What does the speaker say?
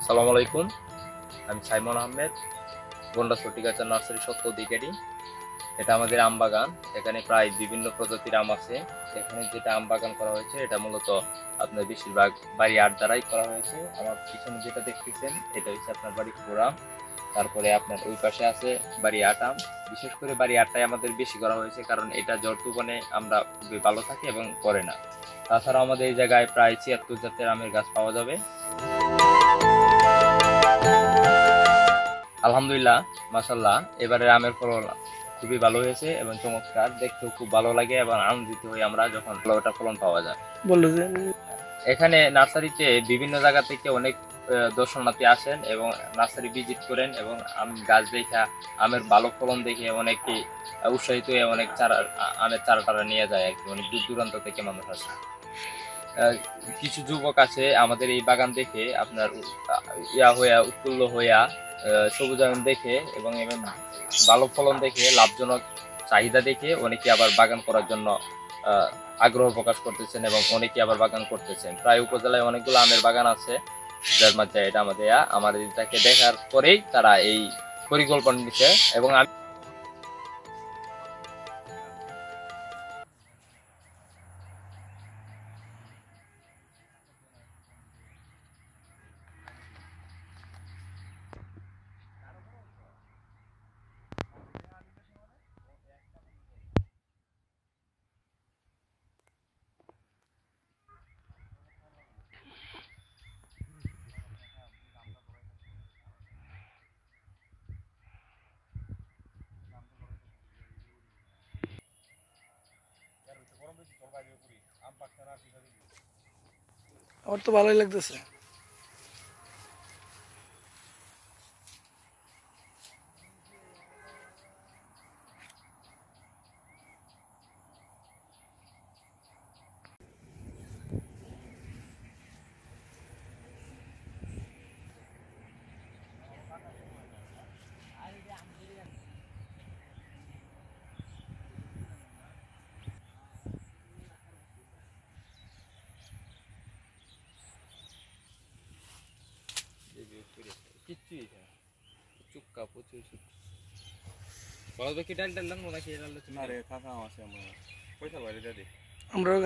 সালামু আলাইকুম। আমি সাইমন আহমেদ, গন্ডা ফ্রুটিকালচার নার্সারি সত্য অধিকারী। এটা আমাদের আম বাগান। এখানে প্রায় বিভিন্ন প্রজাতির আম আছে। এখানে যেটা আম বাগান করা হয়েছে এটা মূলত আপনার বেশিরভাগ বাড়ি আট দ্বারাই করা হয়েছে। আমার পিছনে যেটা দেখতেছেন এটা হচ্ছে আপনার বাড়ি ফোরাম। তারপরে আপনার ওই পাশে আছে বাড়ি আট আম। বিশেষ করে বাড়ি আটটাই আমাদের বেশি করা হয়েছে, কারণ এটা ঝড় তুফানে আমরা খুবই ভালো থাকি এবং পড়ে না। তাছাড়া আমাদের এই জায়গায় প্রায় ৭৬ জাতের আমের গাছ পাওয়া যাবে। আলহামদুলিল্লাহ, মাশাল্লাহ, এবারে আমের ফলন খুবই ভালো হয়েছে এবং চমৎকার, দেখতেও খুব ভালো লাগে এবং আনন্দিত হই আমরা যখন ভালোটা ফলন পাওয়া যায়। বললো যে এখানে নার্সারিতে বিভিন্ন জায়গা থেকে অনেক দর্শনার্থী আসেন এবং নার্সারি ভিজিট করেন এবং আম গাছ দেখা, আমের ভালো ফলন দেখে অনেকেই উৎসাহিত হয়ে অনেক চারা, আমের চারা টারা নিয়ে যায় আর কি। অনেক দূর দূরান্ত থেকে মানুষ আসে। কিছু যুবক আছে আমাদের এই বাগান দেখে আপনার উৎফুল্ল হইয়া সবুজায়ন দেখে এবং ভালো ফলন দেখে, লাভজনক চাহিদা দেখে অনেকে আবার বাগান করার জন্য আগ্রহ প্রকাশ করতেছেন এবং অনেকে আবার বাগান করতেছেন। প্রায় উপজেলায় অনেকগুলো আমের বাগান আছে, যার মধ্যে এটা আমাদের এটাকে দেখার পরেই তারা এই পরিকল্পনা নিচ্ছে। এবং আমি আমার তো ভালোই লাগতেছে। কি ডাল ডাল নাকি আমরাও